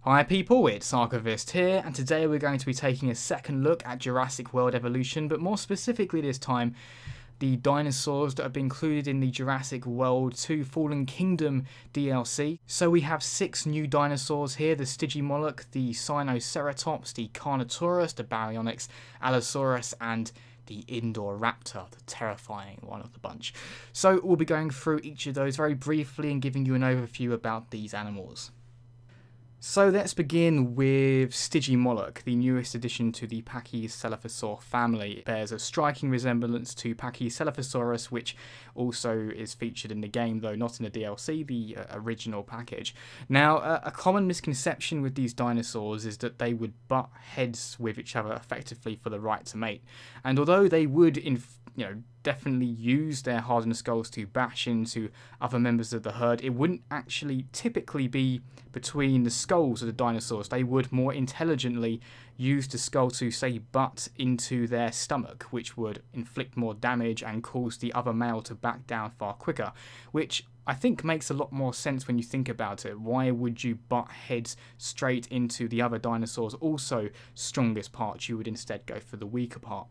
Hi people, it's Archivist here, and today we're going to be taking a second look at Jurassic World Evolution, but more specifically this time, the dinosaurs that have been included in the Jurassic World 2 Fallen Kingdom DLC. So we have 6 new dinosaurs here: the Stygimoloch, the Sinoceratops, the Carnotaurus, the Baryonyx, Allosaurus, and the Indoraptor, the terrifying one of the bunch. So we'll be going through each of those very briefly and giving you an overview about these animals. So let's begin with Stygimoloch, the newest addition to the Pachycephalosaur family. It bears a striking resemblance to Pachycephalosaurus, which also is featured in the game, though not in the DLC, the original package. Now, a common misconception with these dinosaurs is that they would butt heads with each other effectively for the right to mate. And although they would, definitely use their hardened skulls to bash into other members of the herd, it wouldn't actually typically be between the skulls of the dinosaurs. They would more intelligently use the skull to, say, butt into their stomach, which would inflict more damage and cause the other male to back down far quicker, which I think makes a lot more sense when you think about it. Why would you butt heads straight into the other dinosaur's also strongest part? You would instead go for the weaker part.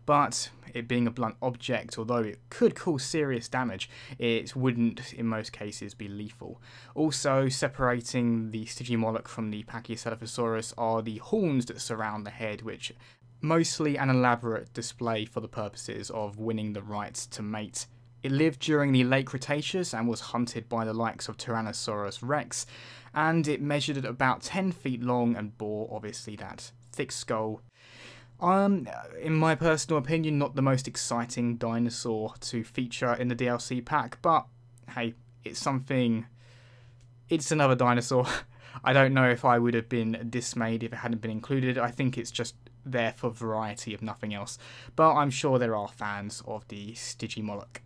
But it being a blunt object, although it could cause serious damage, it wouldn't in most cases be lethal. Also, separating the Stygimoloch from the Pachycephalosaurus are the horns that surround the head, which mostly an elaborate display for the purposes of winning the right to mate. It lived during the late Cretaceous and was hunted by the likes of Tyrannosaurus rex, and it measured at about 10 feet long and bore, obviously, that thick skull. In my personal opinion, not the most exciting dinosaur to feature in the DLC pack, but hey, it's another dinosaur. I don't know if I would have been dismayed if it hadn't been included. I think it's just there for variety if nothing else, but I'm sure there are fans of the Stygimoloch.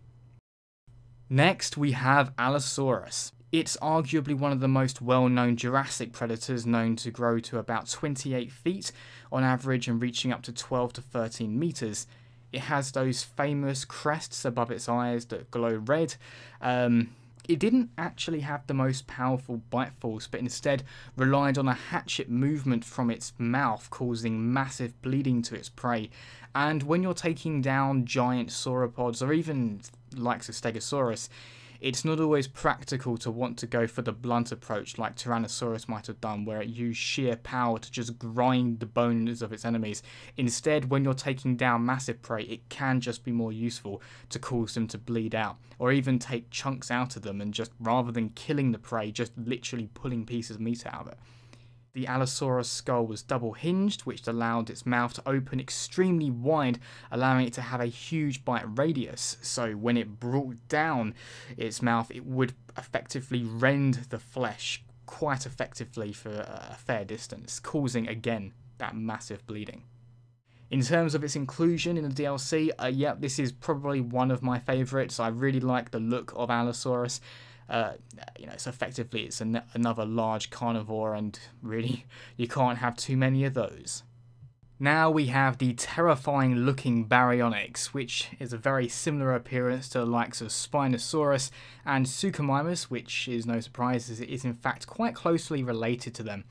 Next, we have Allosaurus. It's arguably one of the most well-known Jurassic predators, known to grow to about 28 feet on average and reaching up to 12 to 13 meters. It has those famous crests above its eyes that glow red. It didn't actually have the most powerful bite force, but instead relied on a hatchet movement from its mouth, causing massive bleeding to its prey. And when you're taking down giant sauropods, or even likes of Stegosaurus, it's not always practical to want to go for the blunt approach like Tyrannosaurus might have done, where it used sheer power to just grind the bones of its enemies. Instead, when you're taking down massive prey, it can just be more useful to cause them to bleed out, or even take chunks out of them and just, rather than killing the prey, just literally pulling pieces of meat out of it. The Allosaurus skull was double hinged, which allowed its mouth to open extremely wide, allowing it to have a huge bite radius. So when it brought down its mouth, it would effectively rend the flesh quite effectively for a fair distance, causing again that massive bleeding. In terms of its inclusion in the DLC, this is probably one of my favourites. I really like the look of Allosaurus. So effectively it's another large carnivore, and really you can't have too many of those. Now we have the terrifying looking Baryonyx, which is a very similar appearance to the likes of Spinosaurus and Suchomimus, which is no surprise as it is in fact quite closely related to them.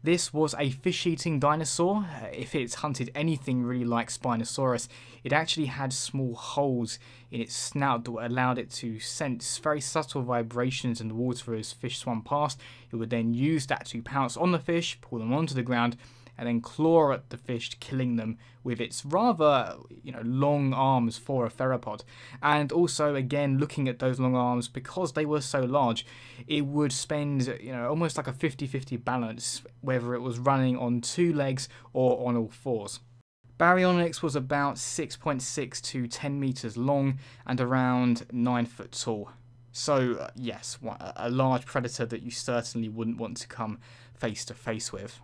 This was a fish-eating dinosaur. If it's hunted anything really like Spinosaurus, it actually had small holes in its snout that allowed it to sense very subtle vibrations in the water as fish swam past. It would then use that to pounce on the fish, pull them onto the ground, and then claw at the fish, killing them with its rather, long arms for a theropod. And also, again, looking at those long arms, because they were so large, it would spend, almost like a 50-50 balance, whether it was running on 2 legs or on all 4s. Baryonyx was about 6.6 to 10 meters long and around 9 foot tall. So, yes, a large predator that you certainly wouldn't want to come face to face with.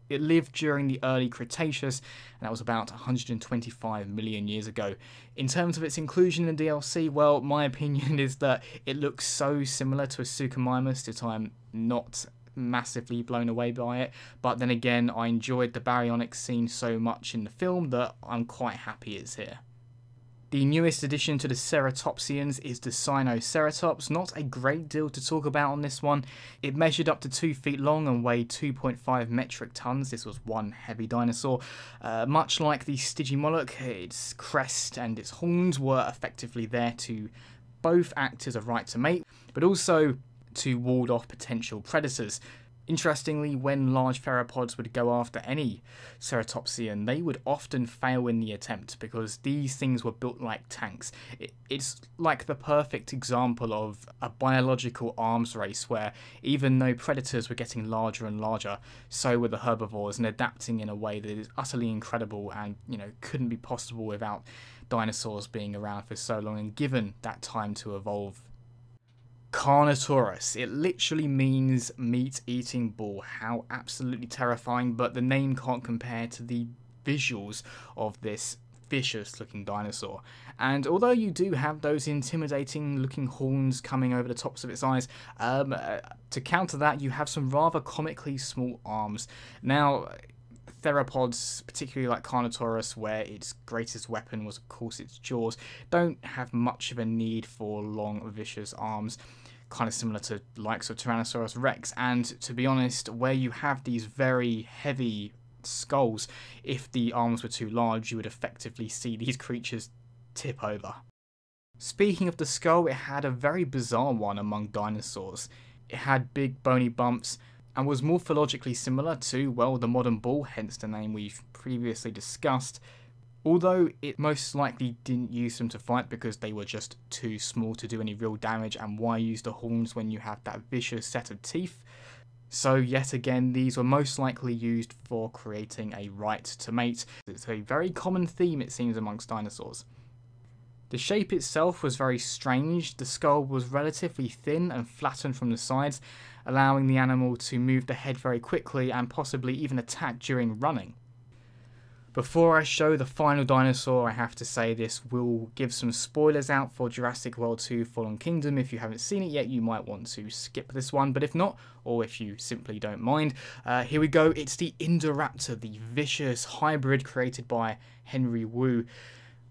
It lived during the early Cretaceous, and that was about 125 million years ago. In terms of its inclusion in the DLC, well, my opinion is that it looks so similar to a Suchomimus that I'm not massively blown away by it. But then again, I enjoyed the Baryonyx scene so much in the film that I'm quite happy it's here. The newest addition to the ceratopsians is the Sinoceratops. Not a great deal to talk about on this one. It measured up to 2 feet long and weighed 2.5 metric tons. This was one heavy dinosaur. Much like the Stygimoloch, its crest and its horns were effectively there to both act as a right to mate, but also to ward off potential predators. Interestingly, when large theropods would go after any ceratopsian, they would often fail in the attempt because these things were built like tanks. It's like the perfect example of a biological arms race where even though predators were getting larger and larger, so were the herbivores, and adapting in a way that is utterly incredible and, couldn't be possible without dinosaurs being around for so long and given that time to evolve. Carnotaurus. It literally means meat-eating bull. How absolutely terrifying, but the name can't compare to the visuals of this vicious-looking dinosaur. And although you do have those intimidating-looking horns coming over the tops of its eyes, to counter that, you have some rather comically small arms. Now, theropods, particularly like Carnotaurus, where its greatest weapon was of course its jaws, don't have much of a need for long, vicious arms, kind of similar to likes of Tyrannosaurus Rex. And to be honest, where you have these very heavy skulls, if the arms were too large, you would effectively see these creatures tip over. Speaking of the skull, it had a very bizarre one among dinosaurs. It had big bony bumps, and was morphologically similar to, well, the modern bull, hence the name we've previously discussed, although it most likely didn't use them to fight because they were just too small to do any real damage, and why use the horns when you have that vicious set of teeth? So yet again, these were most likely used for creating a right to mate. It's a very common theme, it seems, amongst dinosaurs. The shape itself was very strange. The skull was relatively thin and flattened from the sides, allowing the animal to move the head very quickly and possibly even attack during running. Before I show the final dinosaur, I have to say this will give some spoilers out for Jurassic World 2 Fallen Kingdom. If you haven't seen it yet, you might want to skip this one, but if not, or if you simply don't mind, here we go. It's the Indoraptor, the vicious hybrid created by Henry Wu.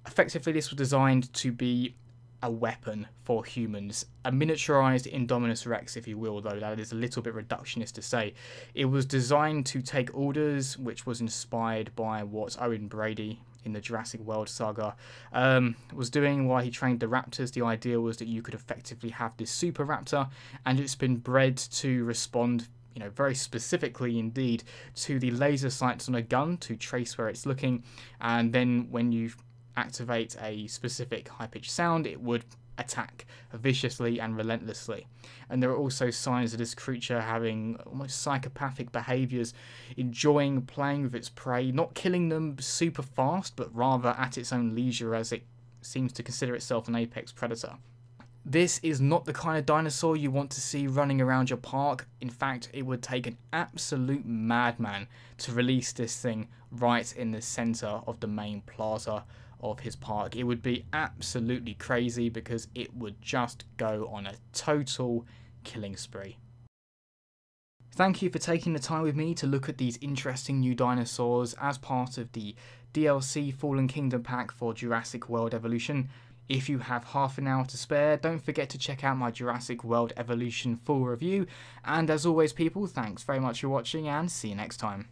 Effectively, this was designed to be a weapon for humans, a miniaturized Indominus Rex, if you will, though that is a little bit reductionist to say. It was designed to take orders, which was inspired by what Owen Brady in the Jurassic World saga was doing while he trained the raptors. The idea was that you could effectively have this super raptor, and it's been bred to respond, very specifically indeed, to the laser sights on a gun to trace where it's looking, and then when you activate a specific high-pitched sound, it would attack viciously and relentlessly. And there are also signs of this creature having almost psychopathic behaviours, enjoying playing with its prey, not killing them super fast, but rather at its own leisure, as it seems to consider itself an apex predator. This is not the kind of dinosaur you want to see running around your park. In fact, it would take an absolute madman to release this thing right in the centre of the main plaza of his park. It would be absolutely crazy because it would just go on a total killing spree. Thank you for taking the time with me to look at these interesting new dinosaurs as part of the DLC Fallen Kingdom pack for Jurassic World Evolution. If you have half an hour to spare, don't forget to check out my Jurassic World Evolution full review. And as always, people, thanks very much for watching and see you next time.